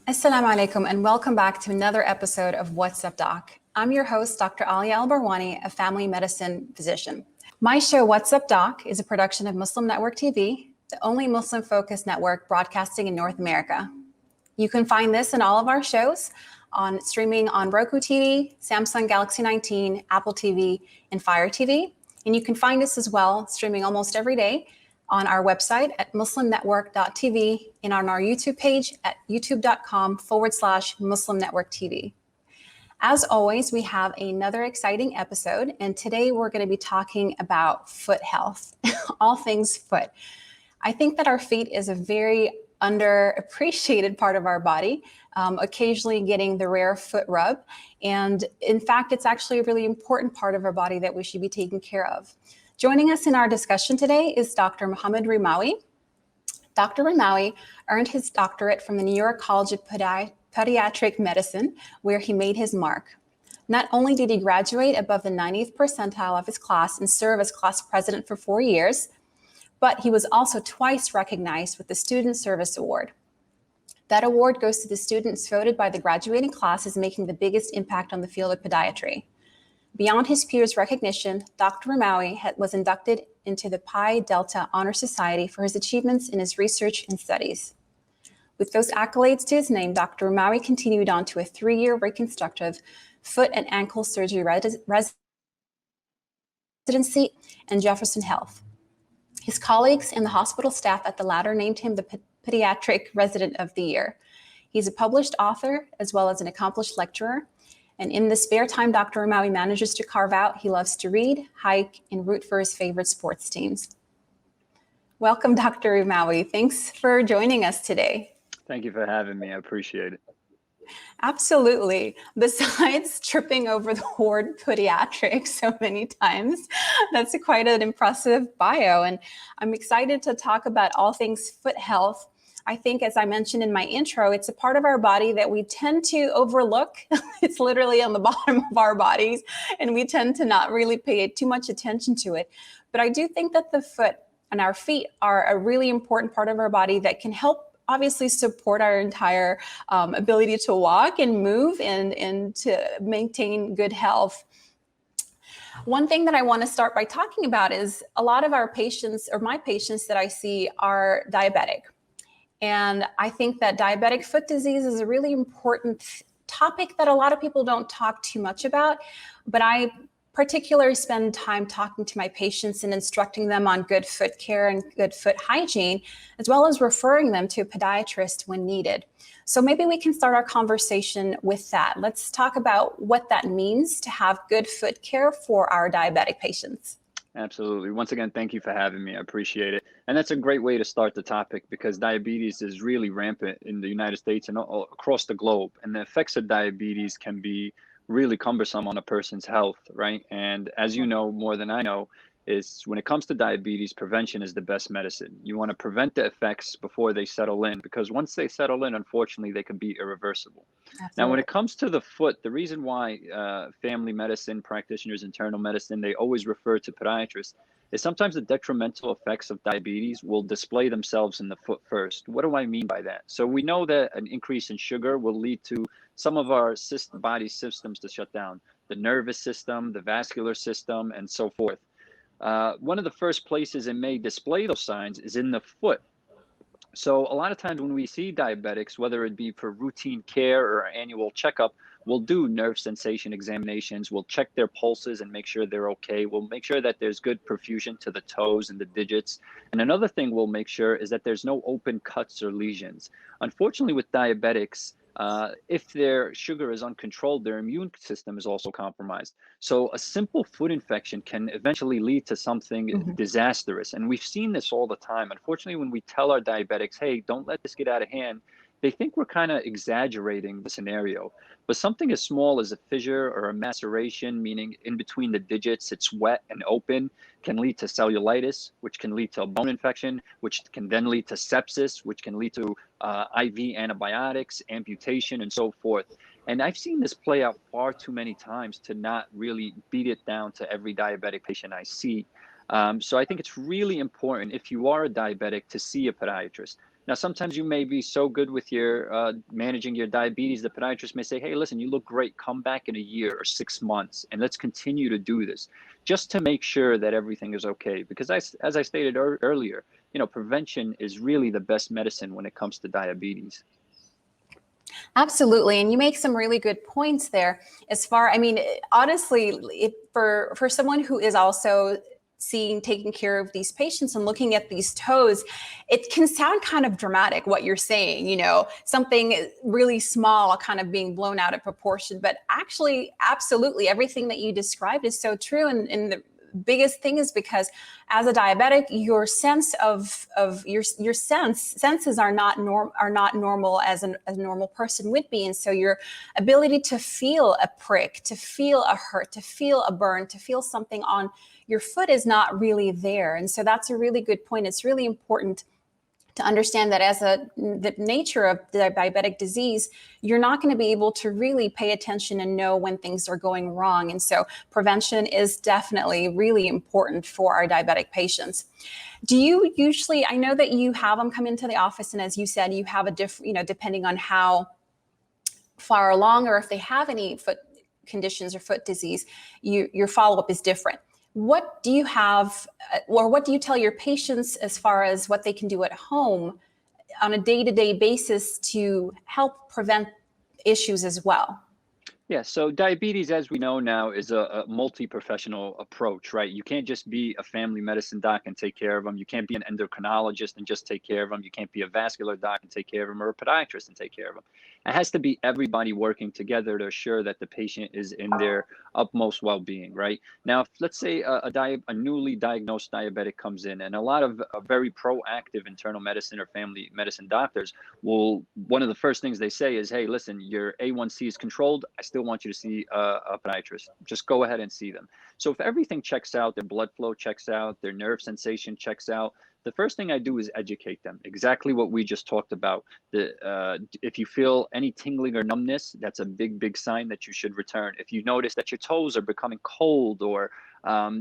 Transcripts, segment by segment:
Assalamu alaikum and welcome back to another episode of What's Up Doc. I'm your host, Dr. Aalia Al-Barwani, a family medicine physician. My show, What's Up Doc, is a production of Muslim Network TV, the only Muslim-focused network broadcasting in North America. You can find this and all of our shows on streaming on Roku TV, Samsung Galaxy 19, Apple TV, and Fire TV. And you can find us as well streaming almost every day on our website at muslimnetwork.tv and on our YouTube page at youtube.com/Muslim Network TV. As always, we have another exciting episode, and today we're going to be talking about foot health, all things foot. I think that our feet is a very underappreciated part of our body, occasionally getting the rare foot rub. And in fact, it's actually a really important part of our body that we should be taking care of. Joining us in our discussion today is Dr. Muhammad Rimawi. Dr. Rimawi earned his doctorate from the New York College of Pediatric Medicine, where he made his mark. Not only did he graduate above the 90th percentile of his class and serve as class president for 4 years, but he was also twice recognized with the Student Service Award. That award goes to the students voted by the graduating class as making the biggest impact on the field of podiatry. Beyond his peers' recognition, Dr. Rimawi was inducted into the Pi Delta Honor Society for his achievements in his research and studies. With those accolades to his name, Dr. Rimawi continued on to a 3-year reconstructive foot and ankle surgery residency in Jefferson Health. His colleagues and the hospital staff at the latter named him the Pediatric Resident of the Year. He's a published author as well as an accomplished lecturer. And in the spare time Dr. Rimawi manages to carve out, he loves to read, hike, and root for his favorite sports teams. Welcome, Dr. Rimawi. Thanks for joining us today. Thank you for having me. I appreciate it. Absolutely. Besides tripping over the word pediatric so many times, that's quite an impressive bio. And I'm excited to talk about all things foot health. I think, as I mentioned in my intro, it's a part of our body that we tend to overlook. It's literally on the bottom of our bodies, and we tend to not really pay too much attention to it. But I do think that the foot and our feet are a really important part of our body that can help obviously support our entire ability to walk and move and to maintain good health. One thing that I want to start by talking about is a lot of our patients, or my patients that I see, are diabetic. And I think that diabetic foot disease is a really important topic that a lot of people don't talk too much about, but I particularly spend time talking to my patients and instructing them on good foot care and good foot hygiene, as well as referring them to a podiatrist when needed. So maybe we can start our conversation with that. Let's talk about what that means to have good foot care for our diabetic patients. Absolutely. Once again, thank you for having me. I appreciate it. And that's a great way to start the topic because diabetes is really rampant in the United States and all across the globe. And the effects of diabetes can be really cumbersome on a person's health, right? And as you know, more than I know, is when it comes to diabetes, prevention is the best medicine. You want to prevent the effects before they settle in, because once they settle in, unfortunately, they can be irreversible. Absolutely. Now, when it comes to the foot, the reason why family medicine practitioners, internal medicine, they always refer to podiatrists is sometimes the detrimental effects of diabetes will display themselves in the foot first. What do I mean by that? So we know that an increase in sugar will lead to some of our body systems to shut down, the nervous system, the vascular system, and so forth. One of the first places it may display those signs is in the foot. So a lot of times when we see diabetics, whether it be for routine care or annual checkup, we'll do nerve sensation examinations. We'll check their pulses and make sure they're okay. We'll make sure that there's good perfusion to the toes and the digits. And another thing we'll make sure is that there's no open cuts or lesions. Unfortunately, with diabetics, if their sugar is uncontrolled, their immune system is also compromised. So a simple foot infection can eventually lead to something disastrous. And we've seen this all the time. Unfortunately, when we tell our diabetics, hey, don't let this get out of hand, they think we're kind of exaggerating the scenario. But something as small as a fissure or a maceration, meaning in between the digits, it's wet and open, can lead to cellulitis, which can lead to a bone infection, which can then lead to sepsis, which can lead to IV antibiotics, amputation, and so forth. And I've seen this play out far too many times to not really beat it down to every diabetic patient I see. So I think it's really important, if you are a diabetic, to see a podiatrist. Now, sometimes you may be so good with your managing your diabetes, the podiatrist may say, hey, listen, you look great. Come back in a year or 6 months, and let's continue to do this just to make sure that everything is okay. Because as I stated earlier, prevention is really the best medicine when it comes to diabetes. Absolutely. And you make some really good points there I mean, honestly, for someone who is also taking care of these patients and looking at these toes, it can sound kind of dramatic what you're saying, something really small kind of being blown out of proportion, but actually, absolutely everything that you described is so true. And the biggest thing is because as a diabetic, your sense of your senses are not normal as a normal person would be. And so your ability to feel a prick, to feel a hurt, to feel a burn, to feel something on your foot is not really there. And so that's a really good point. It's really important to understand that as the nature of the diabetic disease, you're not going to be able to really pay attention and know when things are going wrong. And so prevention is definitely really important for our diabetic patients. Do you usually, I know that you have them come into the office, and as you said, you have a different, depending on how far along or if they have any foot conditions or foot disease, your follow-up is different. What do you have, or what do you tell your patients as far as what they can do at home on a day-to-day basis to help prevent issues as well? Yeah, so diabetes, as we know now, is a multi-professional approach, right? You can't just be a family medicine doc and take care of them. You can't be an endocrinologist and just take care of them. You can't be a vascular doc and take care of them, or a podiatrist and take care of them. It has to be everybody working together to assure that the patient is in their utmost well-being, right? Now, if, let's say a newly diagnosed diabetic comes in, and a lot of very proactive internal medicine or family medicine doctors one of the first things they say is, hey, listen, your A1C is controlled. I still want you to see a podiatrist. Just go ahead and see them. So if everything checks out, their blood flow checks out, their nerve sensation checks out, the first thing I do is educate them. Exactly what we just talked about. If you feel any tingling or numbness, that's a big sign that you should return. If you notice that your toes are becoming cold or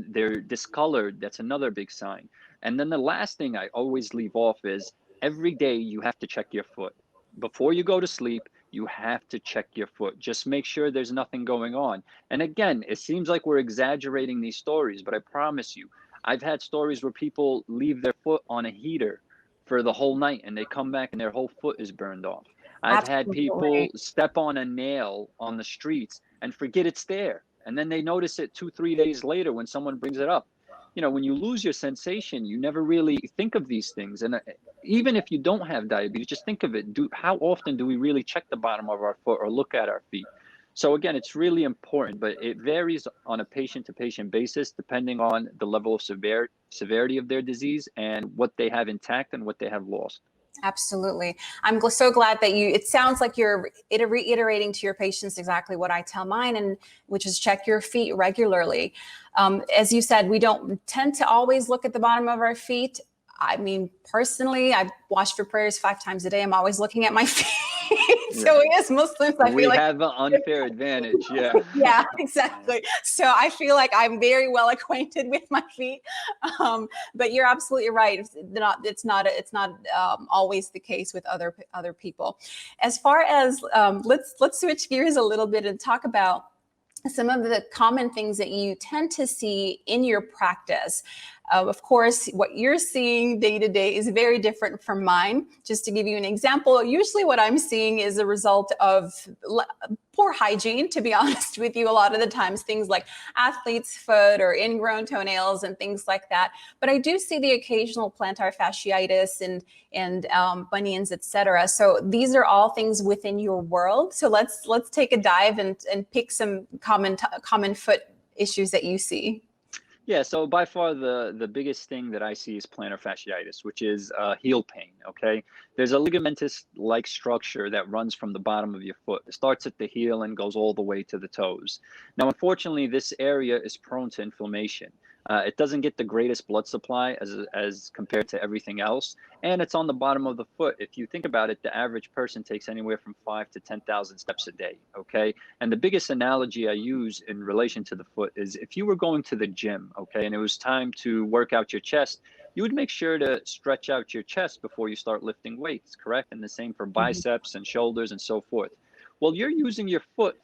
they're discolored, that's another big sign. And then the last thing I always leave off is every day you have to check your foot. Before you go to sleep, you have to check your foot. Just make sure there's nothing going on. And again, it seems like we're exaggerating these stories, but I promise you, I've had stories where people leave their foot on a heater for the whole night and they come back and their whole foot is burned off. I've had people Absolutely. step on a nail on the streets and forget it's there. And then they notice it 2-3 days later when someone brings it up. When you lose your sensation, you never really think of these things. And even if you don't have diabetes, just think of it. How often do we really check the bottom of our foot or look at our feet? So again, it's really important, but it varies on a patient-to-patient basis depending on the level of severity of their disease and what they have intact and what they have lost. Absolutely. I'm so glad that it sounds like you're reiterating to your patients exactly what I tell mine, and which is check your feet regularly. As you said, we don't tend to always look at the bottom of our feet. I mean, personally, I wash for prayers 5 times a day. I'm always looking at my feet. So as Muslims, I We feel like have an unfair advantage. Yeah. yeah, exactly. So I feel like I'm very well acquainted with my feet. But you're absolutely right. It's not always the case with other people. As far as let's switch gears a little bit and talk about some of the common things that you tend to see in your practice. Of course, what you're seeing day to day is very different from mine. Just to give you an example, usually what I'm seeing is a result of poor hygiene, to be honest with you. A lot of the times things like athlete's foot or ingrown toenails and things like that. But I do see the occasional plantar fasciitis and bunions, etc. So these are all things within your world. So let's take a dive and pick some common foot issues that you see. Yeah, so by far the biggest thing that I see is plantar fasciitis, which is heel pain, okay? There's a ligamentous-like structure that runs from the bottom of your foot. It starts at the heel and goes all the way to the toes. Now, unfortunately, this area is prone to inflammation. It doesn't get the greatest blood supply as compared to everything else, and it's on the bottom of the foot. If you think about it, the average person takes anywhere from 5 to 10,000 steps a day, okay? And the biggest analogy I use in relation to the foot is if you were going to the gym, okay, and it was time to work out your chest, you would make sure to stretch out your chest before you start lifting weights, correct? And the same for biceps and shoulders and so forth. Well, you're using your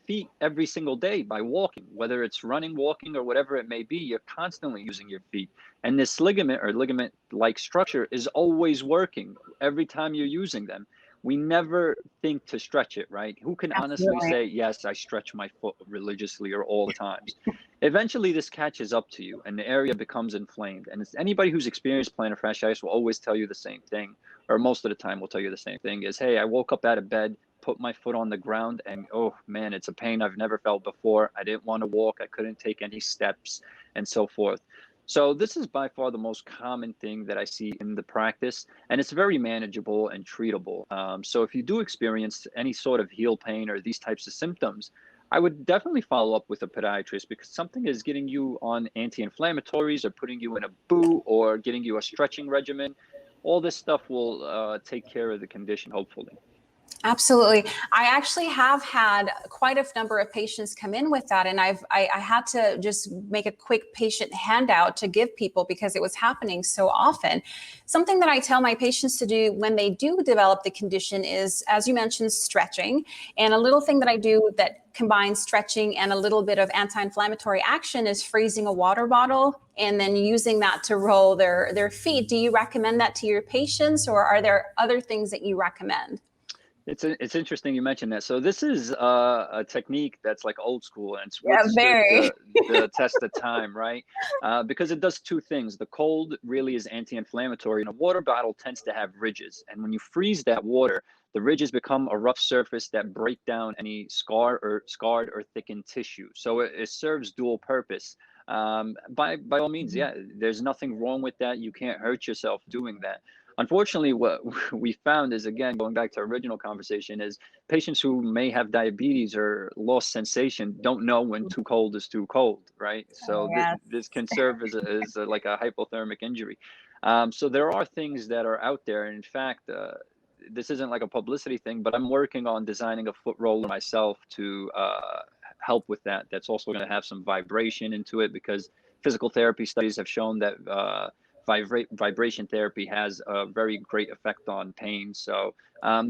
feet every single day by walking, whether it's running, walking, or whatever it may be, you're constantly using your feet. And this ligament or ligament-like structure is always working every time you're using them. We never think to stretch it, right? Who can honestly Absolutely. say, yes, I stretch my foot religiously or all the times? Eventually, this catches up to you and the area becomes inflamed. And it's anybody who's experienced plantar fasciitis will always tell you the same thing, or most of the time will tell you the same thing is, hey, I woke up out of bed, put my foot on the ground, and oh man, it's a pain I've never felt before. I didn't want to walk. I couldn't take any steps and so forth. So this is by far the most common thing that I see in the practice, and it's very manageable and treatable. So if you do experience any sort of heel pain or these types of symptoms, I would definitely follow up with a podiatrist because something is getting you on anti-inflammatories or putting you in a boot or getting you a stretching regimen. All this stuff will take care of the condition, hopefully. Absolutely. I actually have had quite a number of patients come in with that, and I had to just make a quick patient handout to give people because it was happening so often. Something that I tell my patients to do when they do develop the condition is, as you mentioned, stretching. And a little thing that I do that combines stretching and a little bit of anti-inflammatory action is freezing a water bottle and then using that to roll their feet. Do you recommend that to your patients, or are there other things that you recommend? It's interesting you mentioned that. So this is a technique that's like old school and it's Yeah, withstood very. the test of time, right? Because it does two things. The cold really is anti-inflammatory, and a water bottle tends to have ridges. And when you freeze that water, the ridges become a rough surface that break down any scarred or thickened tissue. So it serves dual purpose. By all means, yeah, there's nothing wrong with that. You can't hurt yourself doing that. Unfortunately, what we found is, again, going back to our original conversation, is patients who may have diabetes or lost sensation don't know when too cold is too cold, right? So Yes. this can serve like a hypothermic injury. So there are things that are out there. And in fact, this isn't like a publicity thing, but I'm working on designing a foot roller myself to help with that. That's also going to have some vibration into it because physical therapy studies have shown that vibration therapy has a very great effect on pain. So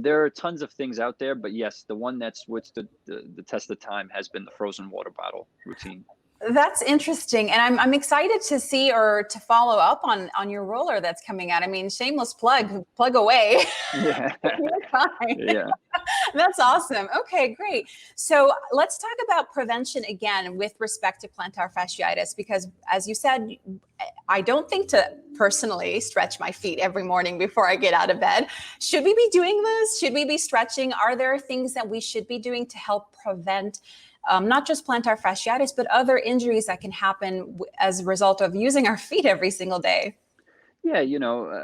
there are tons of things out there, but yes, the one that's withstood the test of time has been the frozen water bottle routine. That's interesting, and I'm excited to see or to follow up on your roller that's coming out. I mean, shameless plug away. Yeah, You're fine. yeah. That's awesome. Okay, great. So let's talk about prevention again with respect to plantar fasciitis, because as you said, I don't think to personally stretch my feet every morning before I get out of bed. Should we be doing this? Should we be stretching? Are there things that we should be doing to help prevent not just plantar fasciitis, but other injuries that can happen as a result of using our feet every single day? Yeah,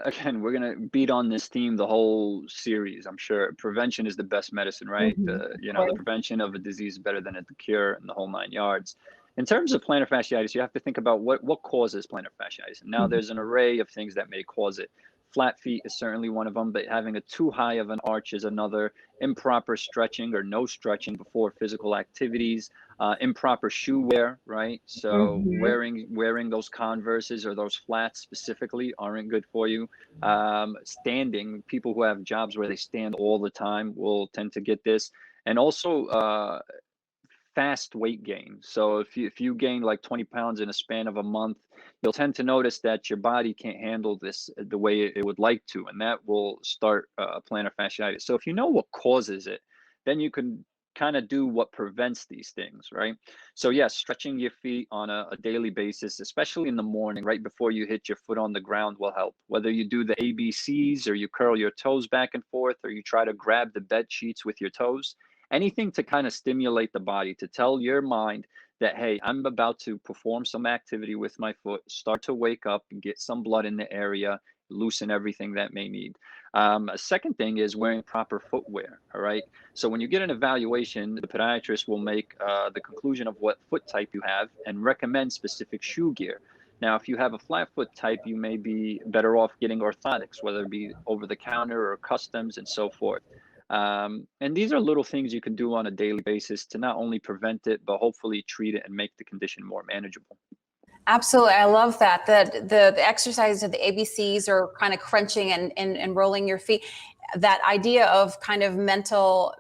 again, we're gonna beat on this theme the whole series. I'm sure prevention is the best medicine, right? Of The course. prevention of a disease is better than the cure, and the whole nine yards. In terms of plantar fasciitis, you have to think about what causes plantar fasciitis. And now Mhm. there's an array of things that may cause it. Flat feet is certainly one of them, but having a too high of an arch is another. Improper stretching or no stretching before physical activities, improper shoe wear, right? So Mhm. wearing those Converses or those flats specifically aren't good for you. Standing, people who have jobs where they stand all the time will tend to get this, and also fast weight gain. So if you gain like 20 pounds in a span of a month, you'll tend to notice that your body can't handle this the way it would like to, and that will start plantar fasciitis. So if you know what causes it, then you can kind of do what prevents these things, right? So yes, stretching your feet on a daily basis, especially in the morning, right before you hit your foot on the ground, will help. Whether you do the ABCs or you curl your toes back and forth or you try to grab the bed sheets with your toes, anything to kind of stimulate the body to tell your mind that, hey, I'm about to perform some activity with my foot, start to wake up and get some blood in the area, loosen everything that may need. A second thing is wearing proper footwear. All right. So when you get an evaluation, the podiatrist will make the conclusion of what foot type you have and recommend specific shoe gear. Now, if you have a flat foot type, you may be better off getting orthotics, whether it be over the counter or customs and so forth. And these are little things you can do on a daily basis to not only prevent it, but hopefully treat it and make the condition more manageable. Absolutely. I love that. The exercise of the ABCs or kind of crunching and rolling your feet. That idea of kind of mental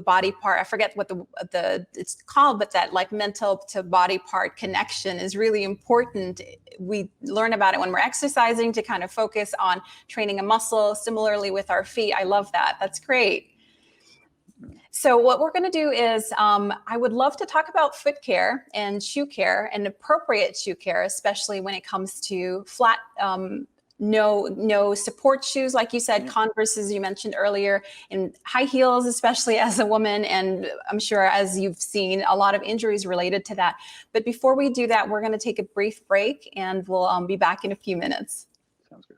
body part. I forget what the it's called, but that like mental to body part connection is really important. We learn about it when we're exercising to kind of focus on training a muscle. Similarly with our feet. I love that. That's great. So what we're going to do is I would love to talk about foot care and shoe care and appropriate shoe care, especially when it comes to flat, no support shoes, like you said, Converse, as you mentioned earlier, and high heels, especially as a woman. And I'm sure as you've seen a lot of injuries related to that. But before we do that, we're going to take a brief break and we'll be back in a few minutes. Sounds good.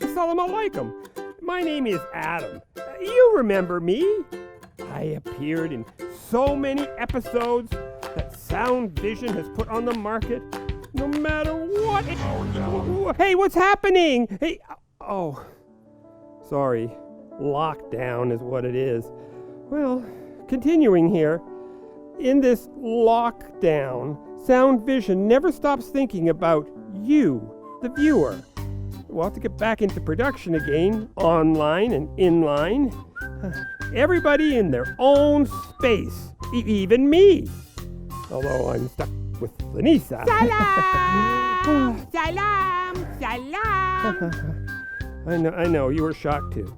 Assalamu alaikum. My name is Adam. You remember me? I appeared in so many episodes that Sound Vision has put on the market. No matter what. Hey, what's happening? Hey, oh, sorry. Lockdown is what it is. Well, continuing here. In this lockdown, Sound Vision never stops thinking about you, the viewer. We'll have to get back into production again, online and inline. Everybody in their own space, even me. Although I'm stuck with Lanisa. Salam! Salam! Salam! I know, you were shocked too.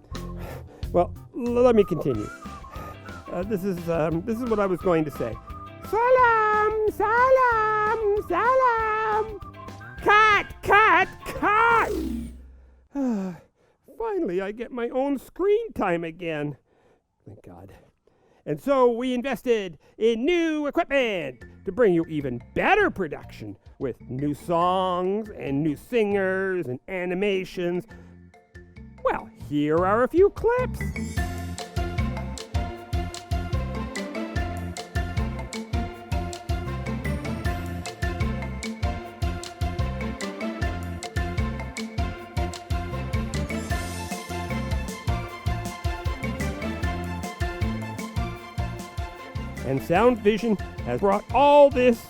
Well, let me continue. This is what I was going to say. Salam! Salam! Salam! Cut! Cut! Cut! Finally, I get my own screen time again. Thank God. And so we invested in new equipment to bring you even better production with new songs and new singers and animations. Well, here are a few clips. And Sound Vision has brought all this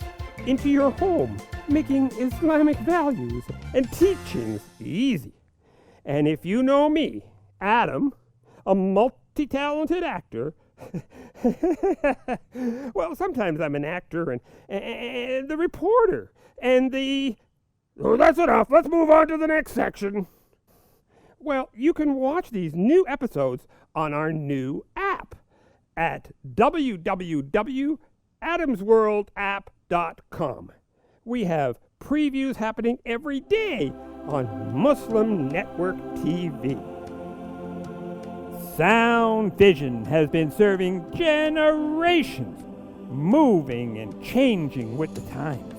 into your home, making Islamic values and teachings easy. And if you know me, Adam, a multi-talented actor, well, sometimes I'm an actor and the reporter and the... Oh, that's enough. Let's move on to the next section. Well, you can watch these new episodes on our new app at www.adamsworldapp.com. We have previews happening every day on Muslim Network TV. Sound vision has been serving generations, moving and changing with the times.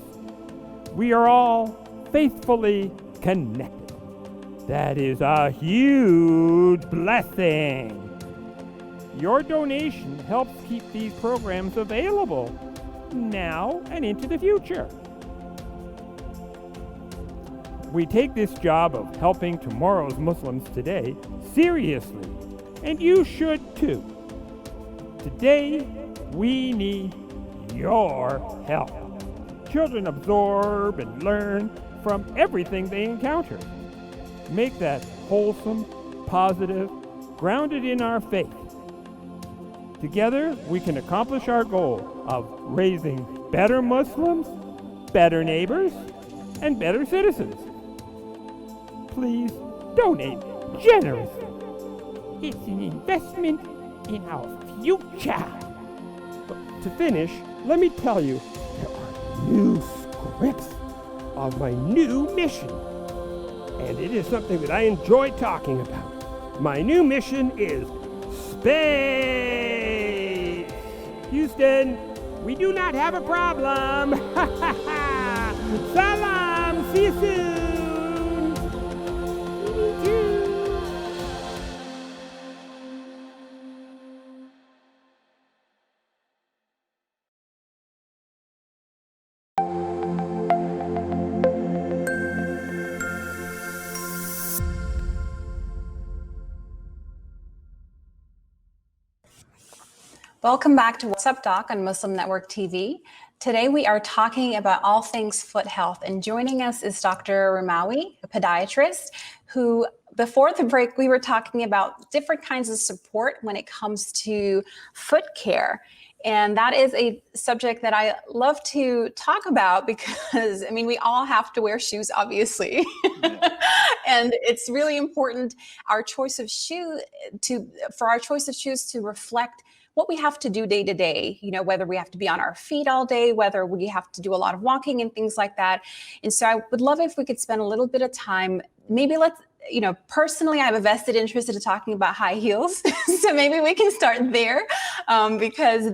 We are all faithfully connected. That is a huge blessing. Your donation helps keep these programs available now and into the future. We take this job of helping tomorrow's Muslims today seriously, and you should too. Today, we need your help. Children absorb and learn from everything they encounter. Make that wholesome, positive, grounded in our faith. Together, we can accomplish our goal of raising better Muslims, better neighbors, and better citizens. Please donate generously. It's an investment in our future. To finish, let me tell you, there are new scripts of my new mission. And it is something that I enjoy talking about. My new mission is space. Houston, we do not have a problem. Salam, see you soon. Welcome back to What's Up Doc on Muslim Network TV. Today we are talking about all things foot health, and joining us is Dr. Rimawi, a podiatrist, who before the break we were talking about different kinds of support when it comes to foot care. And that is a subject that I love to talk about because, I mean, we all have to wear shoes, obviously. Yeah. And it's really important for our choice of shoes to reflect what we have to do day to day, you know, whether we have to be on our feet all day, whether we have to do a lot of walking and things like that. And so I would love if we could spend a little bit of time, maybe personally, I have a vested interest in talking about high heels. So maybe we can start there because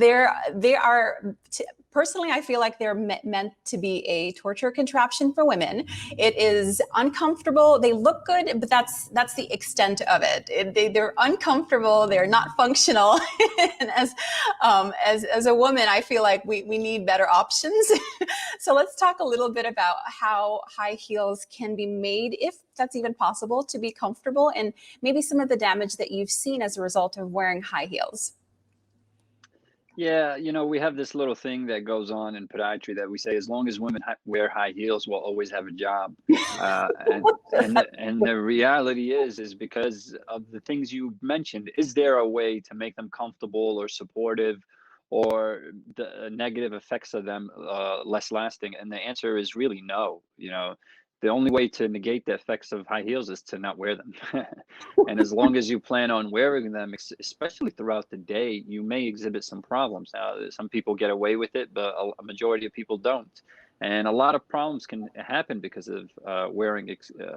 personally, I feel like they're meant to be a torture contraption for women. It is uncomfortable. They look good, but that's the extent of it. They're uncomfortable. They're not functional. And as a woman, I feel like we need better options. So let's talk a little bit about how high heels can be made, if that's even possible, to be comfortable, and maybe some of the damage that you've seen as a result of wearing high heels. Yeah, we have this little thing that goes on in podiatry that we say, as long as women wear high heels, we'll always have a job. And the reality is because of the things you mentioned. Is there a way to make them comfortable or supportive, or the negative effects of them less lasting? And the answer is really no. The only way to negate the effects of high heels is to not wear them. And as long as you plan on wearing them, especially throughout the day, you may exhibit some problems. Now, some people get away with it, but a majority of people don't. And a lot of problems can happen because of wearing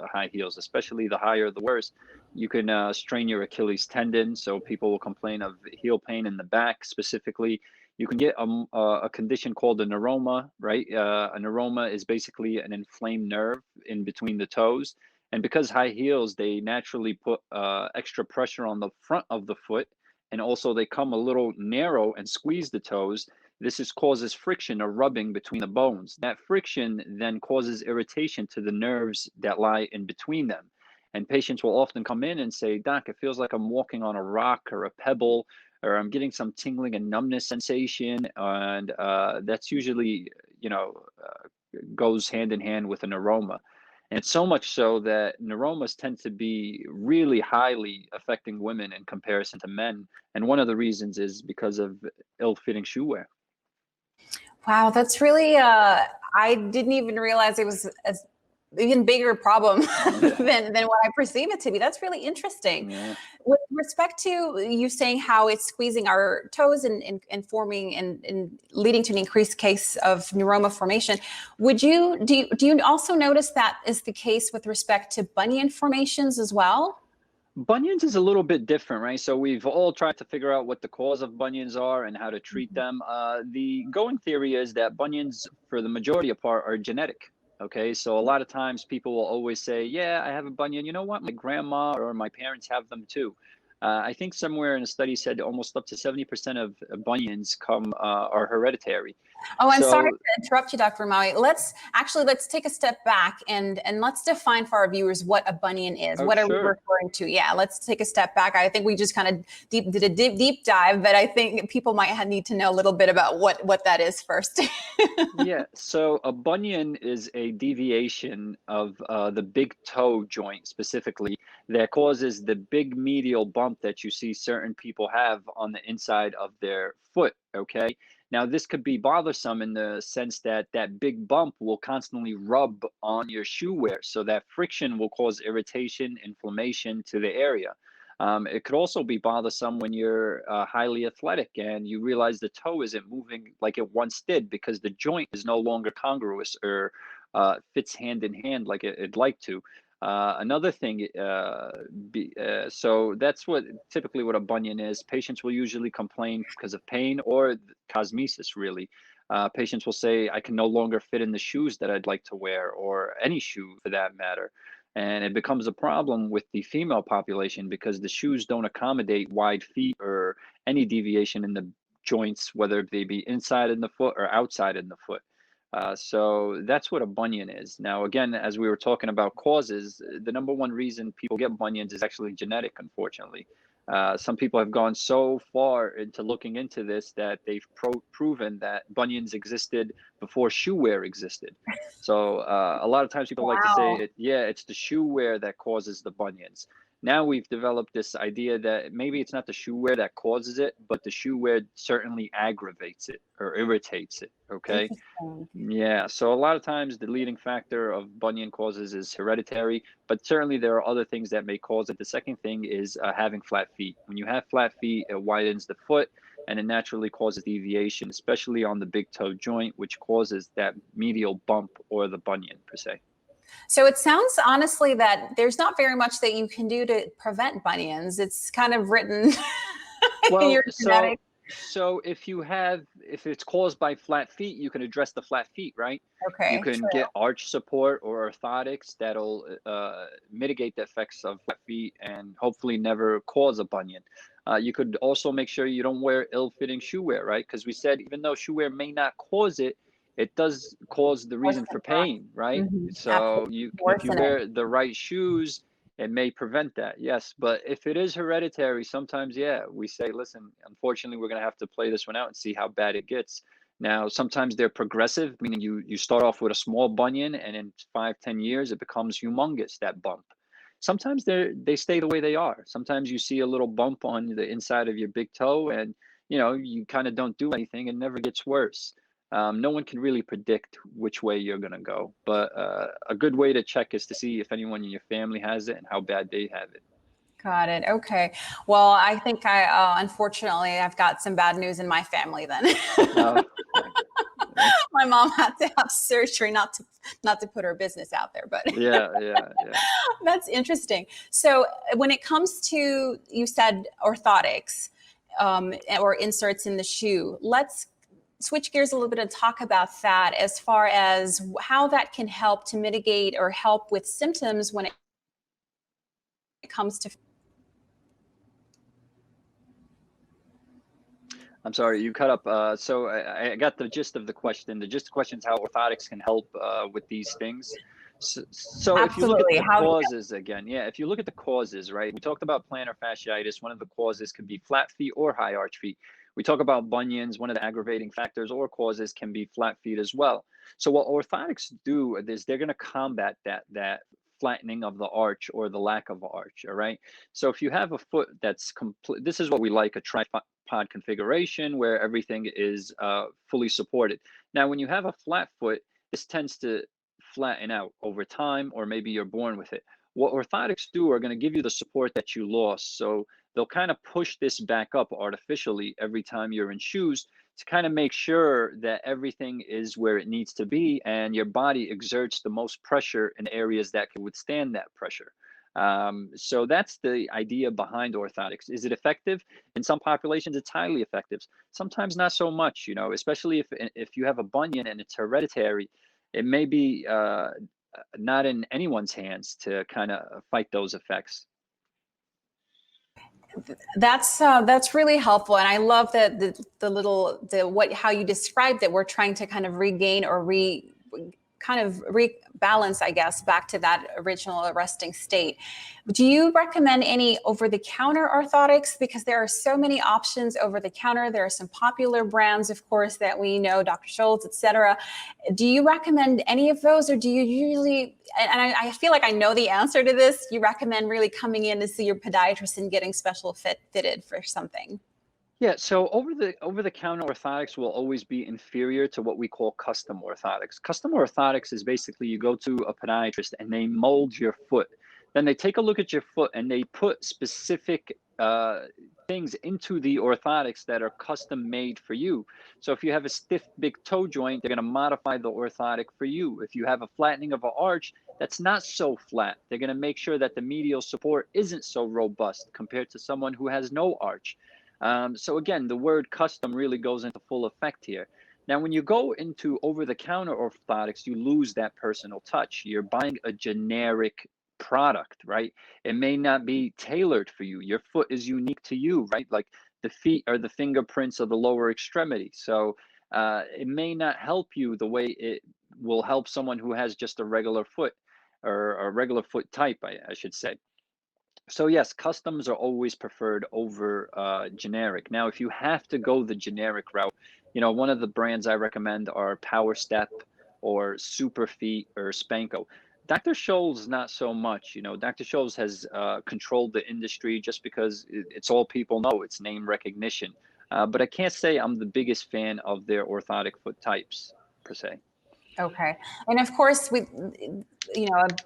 high heels, especially the higher the worse. You can strain your Achilles tendon, so people will complain of heel pain in the back specifically. You can get a condition called a neuroma, right? A neuroma is basically an inflamed nerve in between the toes. And because high heels, they naturally put extra pressure on the front of the foot. And also they come a little narrow and squeeze the toes. This causes friction or rubbing between the bones. That friction then causes irritation to the nerves that lie in between them. And patients will often come in and say, "Doc, it feels like I'm walking on a rock or a pebble, or I'm getting some tingling and numbness sensation." And that's usually, goes hand in hand with a neuroma. And it's so much so that neuromas tend to be really highly affecting women in comparison to men. And one of the reasons is because of ill-fitting shoe wear. Wow, that's really, I didn't even realize it was as even bigger problem than what I perceive it to be. That's really interesting. Yeah. With respect to you saying how it's squeezing our toes and forming and leading to an increased case of neuroma formation, do you also notice that is the case with respect to bunion formations as well? Bunions is a little bit different, right? So we've all tried to figure out what the cause of bunions are and how to treat them. The going theory is that bunions, for the majority of part, are genetic. Okay, so a lot of times people will always say, "Yeah, I have a bunion. You know what? My grandma or my parents have them too." I think somewhere in a study said almost up to 70% of bunions are hereditary. Oh, and sorry So to interrupt you, Dr. Ramawi. Let's take a step back and let's define for our viewers what a bunion is. oh, What are we sure. referring to? Yeah, let's take a step back. I think we just kind of did a deep dive, but I think people might need to know a little bit about what that is first. Yeah, so a bunion is a deviation of the big toe joint specifically that causes the big medial bump that you see certain people have on the inside of their foot. Okay. Now, this could be bothersome in the sense that that big bump will constantly rub on your shoe wear. So that friction will cause irritation, inflammation to the area. It could also be bothersome when you're highly athletic and you realize the toe isn't moving like it once did because the joint is no longer congruous or fits hand in hand like it'd like to. Another thing, so that's what typically what a bunion is. Patients will usually complain because of pain or cosmesis, really. Patients will say, I can no longer fit in the shoes that I'd like to wear, or any shoe for that matter. And it becomes a problem with the female population because the shoes don't accommodate wide feet or any deviation in the joints, whether they be inside in the foot or outside in the foot. So that's what a bunion is. Now, again, as we were talking about causes, the number one reason people get bunions is actually genetic, unfortunately. Some people have gone so far into looking into this that they've proven that bunions existed before shoe wear existed. So a lot of times people like to say, Wow. yeah, it's the shoe wear that causes the bunions. Now we've developed this idea that maybe it's not the shoe wear that causes it, but the shoe wear certainly aggravates it or irritates it. Okay. Interesting. Yeah, so a lot of times the leading factor of bunion causes is hereditary, but certainly there are other things that may cause it. The second thing is having flat feet. When you have flat feet, it widens the foot and it naturally causes deviation, especially on the big toe joint, which causes that medial bump or the bunion per se. So it sounds honestly that there's not very much that you can do to prevent bunions. It's kind of written in Well, your genetic. so if it's caused by flat feet, you can address the flat feet, right? You Okay, can true. get arch support or orthotics that'll mitigate the effects of flat feet and hopefully never cause a bunion. You could also make sure you don't wear ill-fitting shoe wear, right? Because we said even though shoe wear may not cause it, it does cause the Worse reason than for pain, right? absolutely So if you worsen it. wear the right shoes, it may prevent that, yes. But if it is hereditary, sometimes, yeah, we say, listen, unfortunately, we're going to have to play this one out and see how bad it gets. Now, sometimes they're progressive, meaning you start off with a small bunion, and in 5, 10 years, it becomes humongous, that bump. Sometimes they stay the way they are. Sometimes you see a little bump on the inside of your big toe, and you kind of don't do anything, and it never gets worse. No one can really predict which way you're going to go, but a good way to check is to see if anyone in your family has it and how bad they have it. Got it. Okay. Well, I think unfortunately, I've got some bad news in my family then. Oh, okay. Yeah, My mom had to have surgery, not to put her business out there, but yeah. that's interesting. So when it comes to, you said orthotics, or inserts in the shoe, let's switch gears a little bit and talk about that as far as how that can help to mitigate or help with symptoms when it comes to. I'm sorry, you cut up. So I got the gist of the question. The gist of the question is how orthotics can help with these things. So if you look at Absolutely. the How? causes again, yeah, if you look at the causes, right? We talked about plantar fasciitis. One of the causes could be flat feet or high arch feet. We talk about bunions. One of the aggravating factors or causes can be flat feet as well. So what orthotics do is they're going to combat that flattening of the arch or the lack of arch. All right. So if you have a foot that's complete, this is what we like, a tripod configuration where everything is fully supported. Now, when you have a flat foot, this tends to flatten out over time, or maybe you're born with it. What orthotics do are going to give you the support that you lost. So they'll kind of push this back up artificially every time you're in shoes to kind of make sure that everything is where it needs to be and your body exerts the most pressure in areas that can withstand that pressure. So that's the idea behind orthotics. Is it effective? In some populations, it's highly effective. Sometimes not so much, you know, especially if you have a bunion and it's hereditary, it may be not in anyone's hands to kind of fight those effects. That's really helpful, and I love that how you described that we're trying to kind of regain or rebalance, I guess, back to that original resting state. Do you recommend any over-the-counter orthotics? Because there are so many options over the counter. There are some popular brands, of course, that we know, Dr. Scholl's, etc. Do you recommend any of those, or do you usually, and I feel like I know the answer to this, you recommend really coming in to see your podiatrist and getting special fitted for something? Yeah, so over the counter orthotics will always be inferior to what we call custom orthotics. Custom orthotics is basically you go to a podiatrist and they mold your foot. Then they take a look at your foot and they put specific things into the orthotics that are custom made for you. So if you have a stiff big toe joint, they're going to modify the orthotic for you. If you have a flattening of an arch that's not so flat, they're going to make sure that the medial support isn't so robust compared to someone who has no arch. So again, the word custom really goes into full effect here. Now, when you go into over-the-counter orthotics, you lose that personal touch. You're buying a generic product, right? It may not be tailored for you. Your foot is unique to you, right? Like the feet are the fingerprints of the lower extremity. So it may not help you the way it will help someone who has just a regular foot, or a regular foot type, I should say. So yes, customs are always preferred over generic. Now, if you have to go the generic route, you know, one of the brands I recommend are Power Step or Super Feet or Spanko. Dr. Scholl's not so much. You know, Dr. Scholl's has controlled the industry just because it's all people know. It's name recognition. But I can't say I'm the biggest fan of their orthotic foot types per se. Okay. And of course, a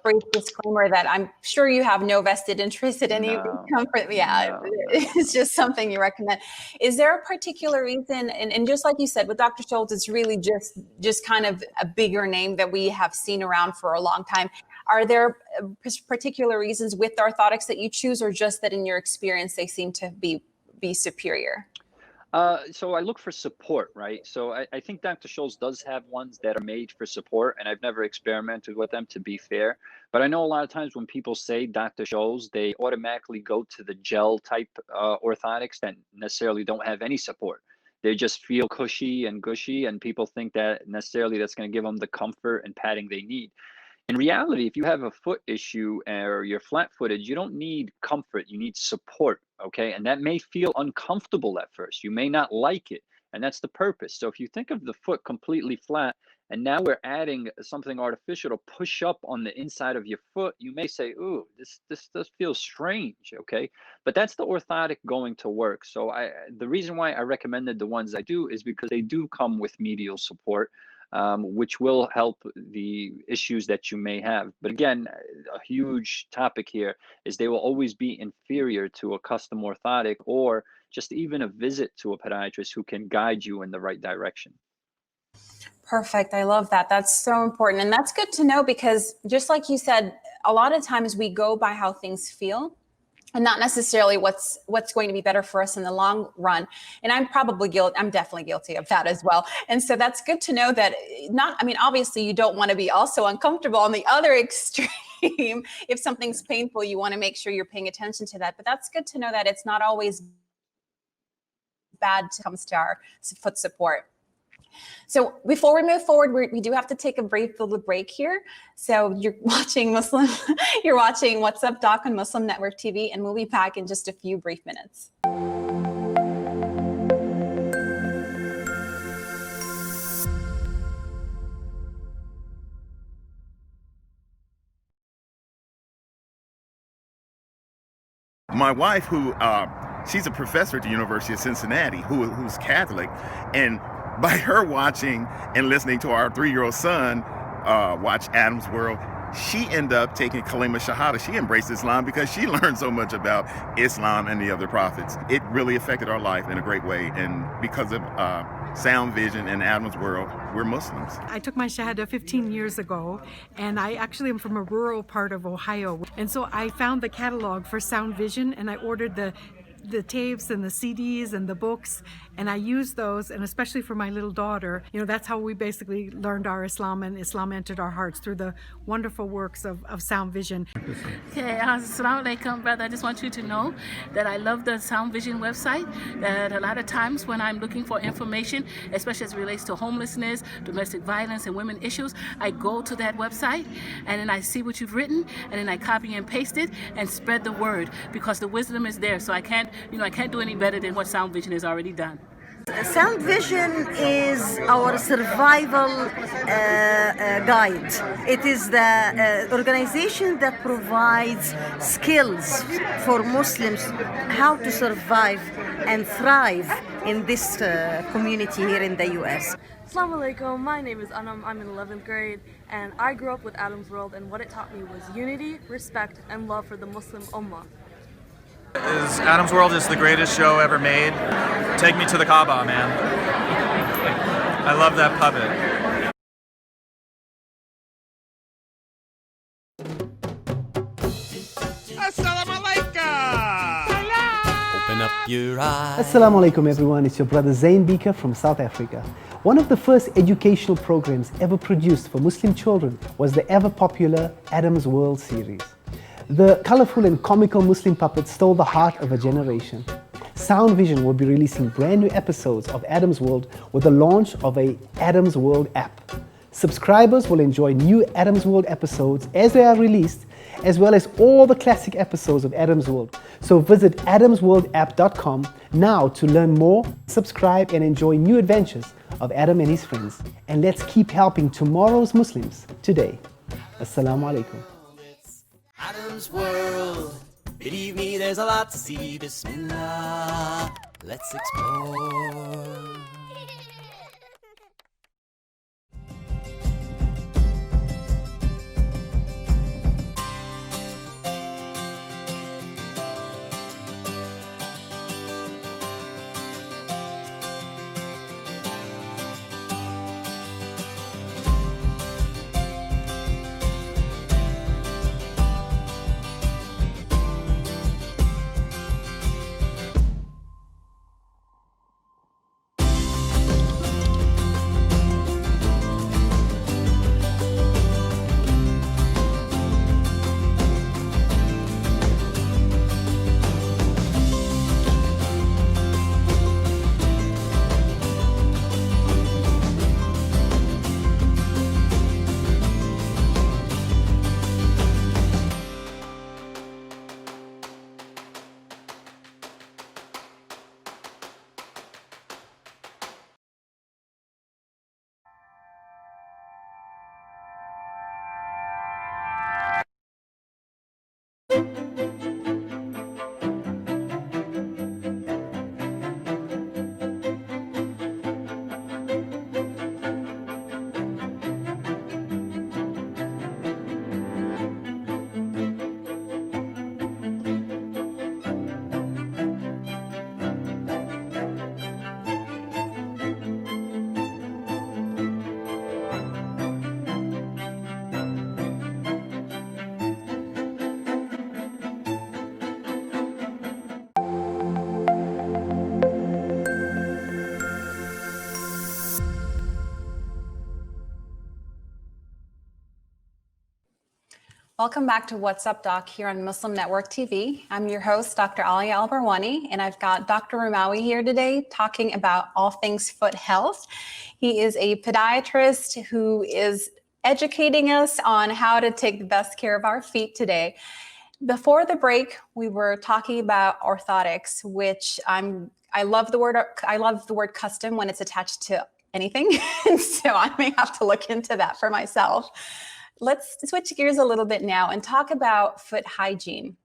brief disclaimer that I'm sure you have no vested interest in any of these comfort. Yeah, No. it's just something you recommend. Is there a particular reason? And just like you said, with Dr. Schultz, it's really just kind of a bigger name that we have seen around for a long time. Are there particular reasons with orthotics that you choose, or just that in your experience, they seem to be superior? So I look for support, right? So I think Dr. Scholl's does have ones that are made for support, and I've never experimented with them, to be fair. But I know a lot of times when people say Dr. Scholl's, they automatically go to the gel type orthotics that necessarily don't have any support. They just feel cushy and gushy, and people think that necessarily that's going to give them the comfort and padding they need. In reality, if you have a foot issue or you're flat-footed, you don't need comfort, you need support, okay? And that may feel uncomfortable at first. You may not like it, and that's the purpose. So if you think of the foot completely flat, and now we're adding something artificial to push up on the inside of your foot, you may say, ooh, this does feel strange, okay? But that's the orthotic going to work. So the reason why I recommended the ones I do is because they do come with medial support, which will help the issues that you may have. But again, a huge topic here is they will always be inferior to a custom orthotic, or just even a visit to a podiatrist who can guide you in the right direction. Perfect. I love that. That's so important. And that's good to know, because just like you said, a lot of times we go by how things feel, and not necessarily what's going to be better for us in the long run. And I'm definitely guilty of that as well. And so that's good to know that obviously you don't want to be also uncomfortable on the other extreme. If something's painful, you want to make sure you're paying attention to that. But that's good to know that it's not always bad when it comes to our foot support. So before we move forward, we do have to take a brief little break here. So you're watching What's Up Doc on Muslim Network TV, and we'll be back in just a few brief minutes. My wife, she's a professor at the University of Cincinnati, who's Catholic, and by her watching and listening to our 3-year-old son watch Adam's World, she ended up taking kalima shahada. She embraced Islam because she learned so much about Islam and the other prophets. It really affected our life in a great way. And because of Sound Vision and Adam's World, we're Muslims. I took my Shahada 15 years ago, and I actually am from a rural part of Ohio. And so I found the catalog for Sound Vision, and I ordered the tapes and the CDs and the books, and I used those, and especially for my little daughter, that's how we basically learned our Islam, and Islam entered our hearts through the wonderful works of Sound Vision. Okay, assalamu alaikum, brother. I just want you to know that I love the Sound Vision website, that a lot of times when I'm looking for information, especially as it relates to homelessness, domestic violence, and women issues, I go to that website, and then I see what you've written, and then I copy and paste it, and spread the word, because the wisdom is there, so I can't do any better than what Sound Vision has already done. Sound Vision is our survival guide. It is the organization that provides skills for Muslims how to survive and thrive in this community here in the U.S. Assalamu alaikum, my name is Anam, I'm in 11th grade, and I grew up with Adam's World, and what it taught me was unity, respect, and love for the Muslim Ummah. Adam's World is the greatest show ever made. Take me to the Kaaba, man. I love that puppet. Assalamu alaikum. Open up your eyes. Assalamu alaikum everyone, it's your brother Zain Bika from South Africa. One of the first educational programs ever produced for Muslim children was the ever popular Adam's World series. The colorful and comical Muslim puppets stole the heart of a generation. Sound Vision will be releasing brand new episodes of Adam's World with the launch of a Adam's World app. Subscribers will enjoy new Adam's World episodes as they are released, as well as all the classic episodes of Adam's World. So visit adamsworldapp.com now to learn more, subscribe and enjoy new adventures of Adam and his friends. And let's keep helping tomorrow's Muslims today. Assalamu alaikum. Adam's World. Believe me, there's a lot to see. Bismillah. Let's explore. Welcome back to What's Up Doc here on Muslim Network TV. I'm your host, Dr. Aalia Al-Barwani, and I've got Dr. Rimawi here today talking about all things foot health. He is a podiatrist who is educating us on how to take the best care of our feet today. Before the break, we were talking about orthotics, which I love the word custom when it's attached to anything. So I may have to look into that for myself. Let's switch gears a little bit now and talk about foot hygiene.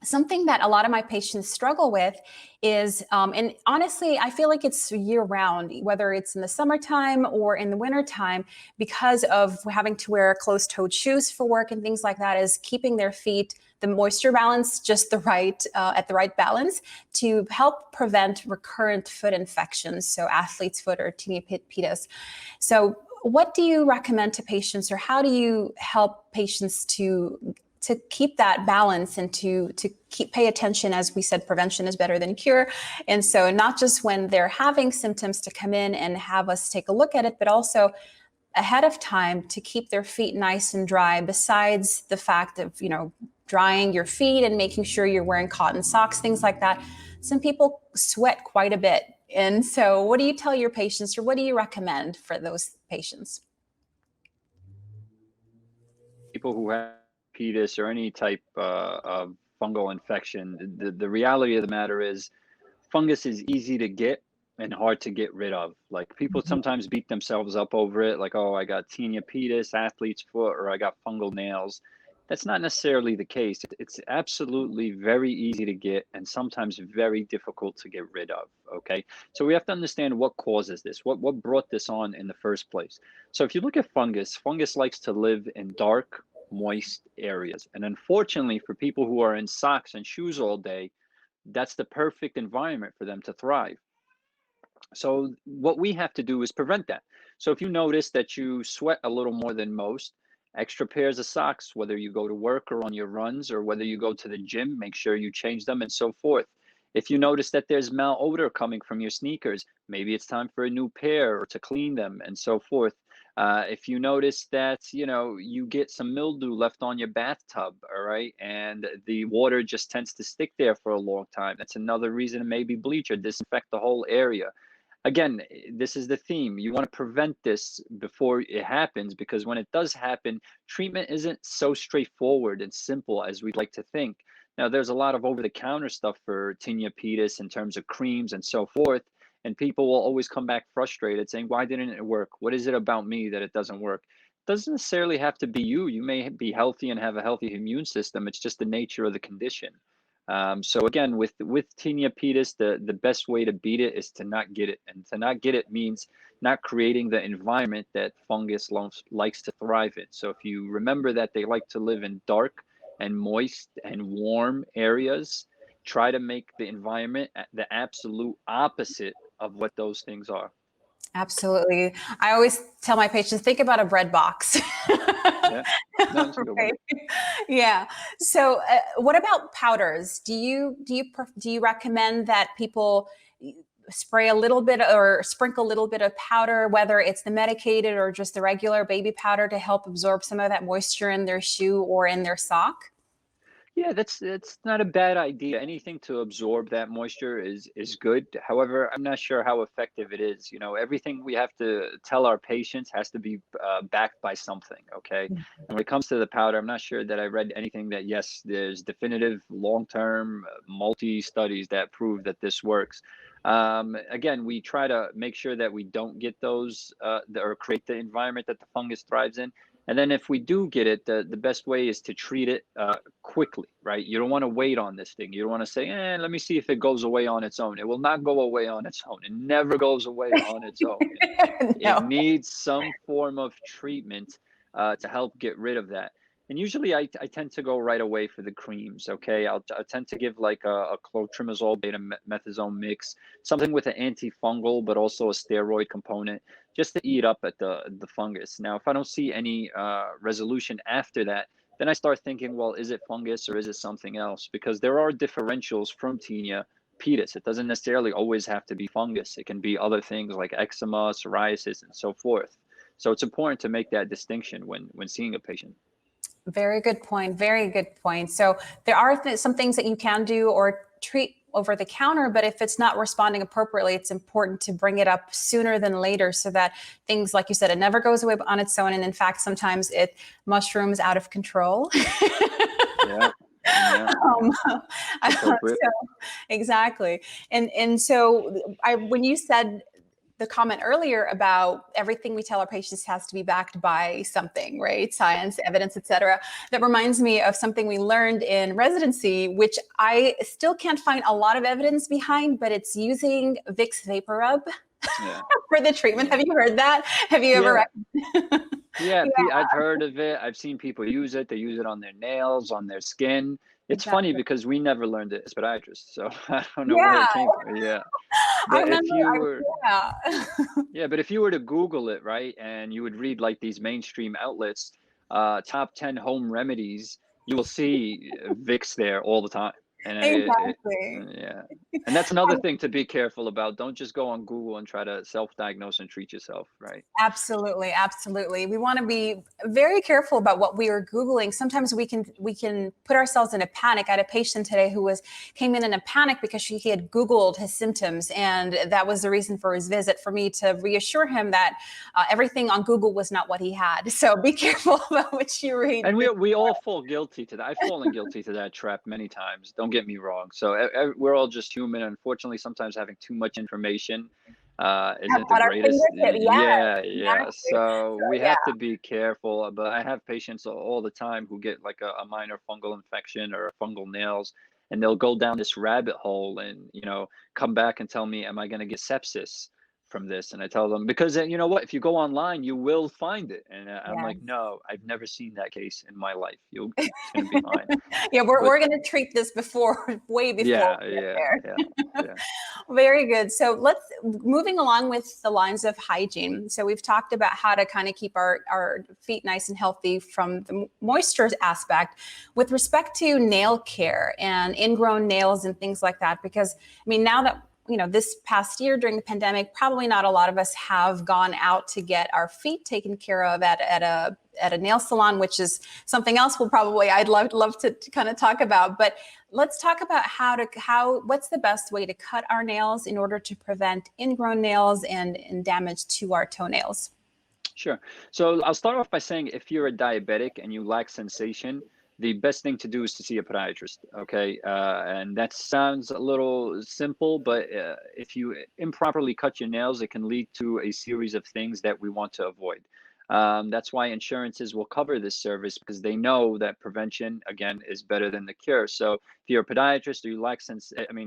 something that a lot of my patients struggle with is, and honestly, I feel like it's year round, whether it's in the summertime or in the wintertime, because of having to wear closed-toed shoes for work and things like that, is keeping their feet, the moisture balance just the right, at the right balance to help prevent recurrent foot infections. So athlete's foot or tinea pedis. So what do you recommend to patients, or how do you help patients to keep that balance and to pay attention? As we said, prevention is better than cure. And so not just when they're having symptoms to come in and have us take a look at it, but also ahead of time to keep their feet nice and dry, besides the fact of, drying your feet and making sure you're wearing cotton socks, things like that. Some people sweat quite a bit. And so what do you tell your patients, or what do you recommend for those patients? People who have pedis or any type of fungal infection, the reality of the matter is fungus is easy to get and hard to get rid of. Like, people sometimes beat themselves up over it, like, oh, I got tinea pedis, athlete's foot, or I got fungal nails. That's not necessarily the case. It's absolutely very easy to get and sometimes very difficult to get rid of, okay? So we have to understand what causes this, what brought this on in the first place. So if you look at fungus likes to live in dark, moist areas. And unfortunately, for people who are in socks and shoes all day, that's the perfect environment for them to thrive. So what we have to do is prevent that. So if you notice that you sweat a little more than most, extra pairs of socks, whether you go to work or on your runs, or whether you go to the gym, make sure you change them and so forth. If you notice that there's malodor coming from your sneakers, maybe it's time for a new pair or to clean them and so forth. If you notice that, you get some mildew left on your bathtub, all right, and the water just tends to stick there for a long time, that's another reason to maybe bleach or disinfect the whole area. Again, this is the theme. You want to prevent this before it happens, because when it does happen, treatment isn't so straightforward and simple as we'd like to think. Now, there's a lot of over-the-counter stuff for tinea pedis in terms of creams and so forth, and people will always come back frustrated saying, why didn't it work? What is it about me that it doesn't work? It doesn't necessarily have to be you. You may be healthy and have a healthy immune system. It's just the nature of the condition. So again, with tinea pedis, the best way to beat it is to not get it. And to not get it means not creating the environment that fungus likes to thrive in. So if you remember that they like to live in dark and moist and warm areas, try to make the environment the absolute opposite of what those things are. Absolutely. I always tell my patients, think about a bread box. Yeah. No, that's a good one. Right. Yeah. So what about powders? Do you recommend that people spray a little bit or sprinkle a little bit of powder, whether it's the medicated or just the regular baby powder, to help absorb some of that moisture in their shoe or in their sock? Yeah, that's not a bad idea. Anything to absorb that moisture is good. However, I'm not sure how effective it is. Everything we have to tell our patients has to be backed by something, okay? And when it comes to the powder, I'm not sure that I read anything that, yes, there's definitive long-term multi-studies that prove that this works. Again, we try to make sure that we don't get those or create the environment that the fungus thrives in. And then if we do get it, the best way is to treat it quickly, right? You don't want to wait on this thing. You don't want to say, let me see if it goes away on its own. It will not go away on its own. It never goes away on its own. No. It needs some form of treatment to help get rid of that. And usually I tend to go right away for the creams, okay? I tend to give like a clotrimazole betamethasone mix, something with an antifungal, but also a steroid component, just to eat up at the fungus. Now, if I don't see any resolution after that, then I start thinking, well, is it fungus or is it something else? Because there are differentials from tinea pedis. It doesn't necessarily always have to be fungus. It can be other things like eczema, psoriasis, and so forth. So it's important to make that distinction when seeing a patient. Very good point. Very good point. So there are some things that you can do or treat over the counter, but if it's not responding appropriately, it's important to bring it up sooner than later, so that things, like you said, it never goes away on its own. And in fact, sometimes it mushrooms out of control. Yeah. So, exactly. And so when you said the comment earlier about everything we tell our patients has to be backed by something, right? Science, evidence, etc. That reminds me of something we learned in residency, which I still can't find a lot of evidence behind, but it's using Vicks Vapor Rub for the treatment. Have you heard that? Have you ever? Yeah, I've heard of it. I've seen people use it. They use it on their nails, on their skin. It's funny because we never learned it as podiatrists, so I don't know where it came from. Yeah. I But if remember, you were, but if you were to Google it, right, and you would read like these mainstream outlets, top 10 home remedies, you will see Vicks there all the time. And and that's another thing to be careful about. Don't just go on Google and try to self-diagnose and treat yourself, right? Absolutely, absolutely. We want to be very careful about what we are Googling. Sometimes we can put ourselves in a panic. I had a patient today who came in a panic because he had Googled his symptoms, and that was the reason for his visit, for me to reassure him that everything on Google was not what he had. So be careful about what you read. And we all fall guilty to that. I've fallen guilty to that trap many times. Don't get me wrong. So we're all just human. Unfortunately, sometimes having too much information isn't the greatest. So we have to be careful. But I have patients all the time who get like a minor fungal infection or fungal nails, and they'll go down this rabbit hole and come back and tell me, am I going to get sepsis from this? And I tell them, because you know what, if you go online, you will find it. And I'm like, no, I've never seen that case in my life. It's gonna be fine. We're gonna treat this way before. Very good. So moving along with the lines of hygiene. So we've talked about how to kind of keep our feet nice and healthy from the moisture aspect. With respect to nail care and ingrown nails and things like that, because I mean, now that this past year during the pandemic, probably not a lot of us have gone out to get our feet taken care of at a nail salon, which is something else I'd love to kind of talk about. But let's talk about what's the best way to cut our nails in order to prevent ingrown nails and damage to our toenails. Sure. So I'll start off by saying, if you're a diabetic and you lack sensation, the best thing to do is to see a podiatrist, okay? And that sounds a little simple, but if you improperly cut your nails, it can lead to a series of things that we want to avoid. That's why insurances will cover this service, because they know that prevention, again, is better than the cure. So if you're a podiatrist or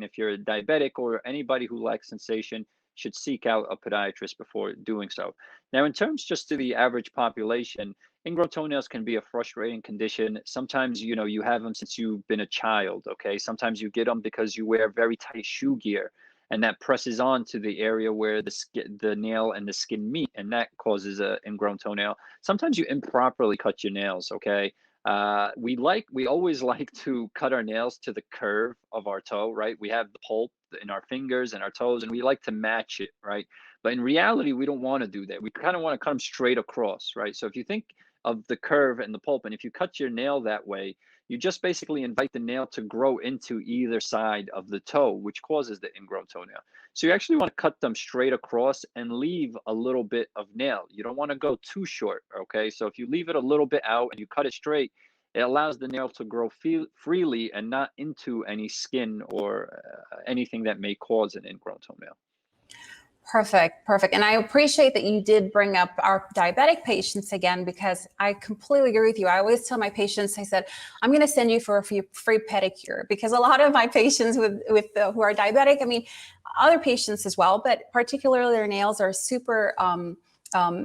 if you're a diabetic or anybody who lacks sensation, should seek out a podiatrist before doing so. Now, in terms just to the average population, ingrown toenails can be a frustrating condition. Sometimes, you have them since you've been a child, okay? Sometimes you get them because you wear very tight shoe gear, and that presses on to the area where the nail and the skin meet, and that causes an ingrown toenail. Sometimes you improperly cut your nails, okay? We always like to cut our nails to the curve of our toe, right? We have the pulp in our fingers and our toes, and we like to match it, right? But in reality, we don't want to do that. We kind of want to cut them straight across, right? So if you think of the curve and the pulp, and if you cut your nail that way, you just basically invite the nail to grow into either side of the toe, which causes the ingrown toenail. So you actually want to cut them straight across and leave a little bit of nail. You don't want to go too short, okay? So if you leave it a little bit out and you cut it straight, it allows the nail to grow freely and not into any skin or anything that may cause an ingrown toenail. Perfect. And I appreciate that you did bring up our diabetic patients again, because I completely agree with you. I always tell my patients, I said, I'm going to send you for a free pedicure, because a lot of my patients who are diabetic, I mean, other patients as well, but particularly their nails are super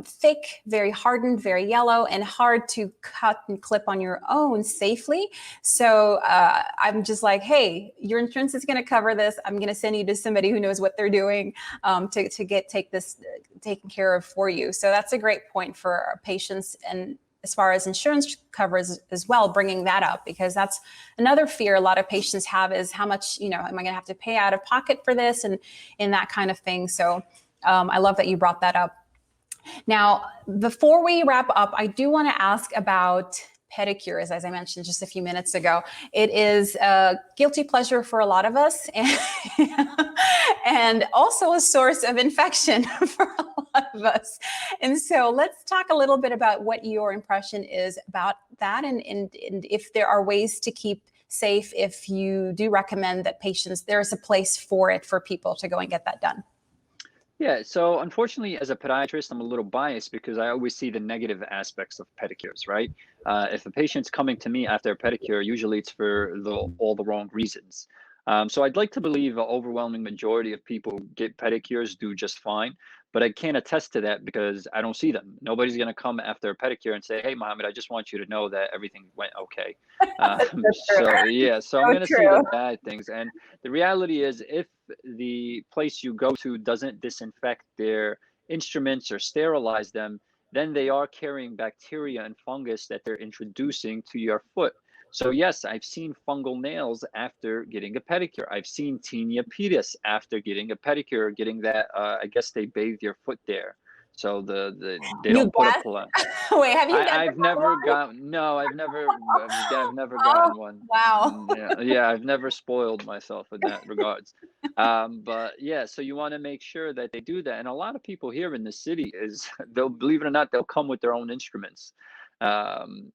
thick, very hardened, very yellow, and hard to cut and clip on your own safely. So I'm just like, hey, your insurance is going to cover this. I'm going to send you to somebody who knows what they're doing to take this taken care of for you. So that's a great point for our patients. And as far as insurance covers as well, bringing that up, because that's another fear a lot of patients have, is how much, am I going to have to pay out of pocket for this and that kind of thing. So I love that you brought that up. Now, before we wrap up, I do want to ask about pedicures. As I mentioned just a few minutes ago, it is a guilty pleasure for a lot of us, and also a source of infection for a lot of us. And so let's talk a little bit about what your impression is about that, and if there are ways to keep safe, if you do recommend that there's a place for people to go and get that done. Yeah, so unfortunately, as a podiatrist, I'm a little biased because I always see the negative aspects of pedicures, right? If a patient's coming to me after a pedicure, usually it's for all the wrong reasons. So I'd like to believe an overwhelming majority of people who get pedicures do just fine, but I can't attest to that because I don't see them. Nobody's going to come after a pedicure and say, "Hey, Mohammed, I just want you to know that everything went okay." That's true. So yeah, so I'm So going to see true. the bad things, and the reality is, if the place you go to doesn't disinfect their instruments or sterilize them, then they are carrying bacteria and fungus that they're introducing to your foot. So yes, I've seen fungal nails after getting a pedicure. I've seen tinea pedis after getting a pedicure, getting that, I guess they bathe your foot there. So they You don't put a guessed? pla Wait, have you never I've got never one? gotten, no, I've never Oh, gotten one. wow. Yeah, yeah, I've never spoiled myself in that regards. But yeah, so you want to make sure that they do that. And a lot of people here in the city is they'll, believe it or not, they'll come with their own instruments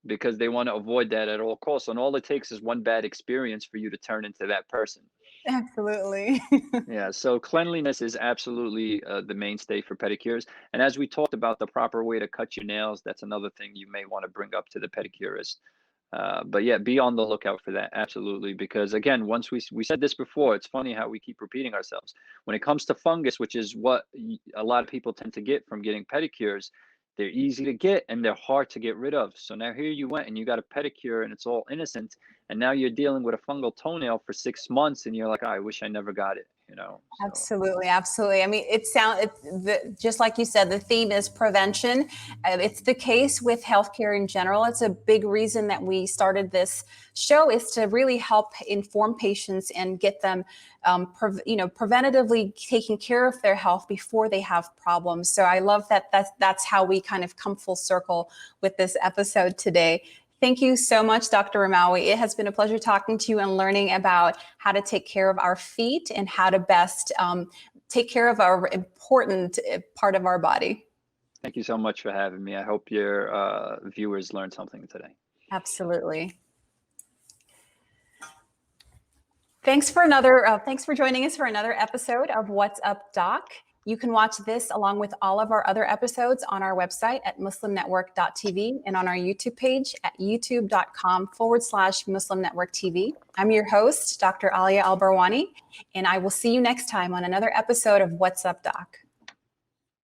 because they want to avoid that at all costs. And all it takes is one bad experience for you to turn into that person. Absolutely. Yeah, so cleanliness is absolutely the mainstay for pedicures. And as we talked about the proper way to cut your nails, that's another thing you may want to bring up to the pedicurist. But yeah, be on the lookout for that, absolutely. Because again, once we said this before, it's funny how we keep repeating ourselves. When it comes to fungus, which is what a lot of people tend to get from getting pedicures, they're easy to get and they're hard to get rid of. So now here you went and you got a pedicure and it's all innocent, and now you're dealing with a fungal toenail for 6 months, and you're like, "Oh, I wish I never got it," you know. So Absolutely, absolutely. I mean, just like you said, the theme is prevention. It's the case with healthcare in general. It's a big reason that we started this show, is to really help inform patients and get them, preventatively taking care of their health before they have problems. So I love that. That's how we kind of come full circle with this episode today. Thank you so much, Dr. Ramawi. It has been a pleasure talking to you and learning about how to take care of our feet and how to best take care of our important part of our body. thank you so much for having me. I hope your viewers learned something today. Absolutely. Thanks for joining us for another episode of What's Up, Doc. You can watch this along with all of our other episodes on our website at muslimnetwork.tv and on our YouTube page at youtube.com/Muslim Network TV. I'm your host, Dr. Aalia Al-Barwani, and I will see you next time on another episode of What's Up, Doc.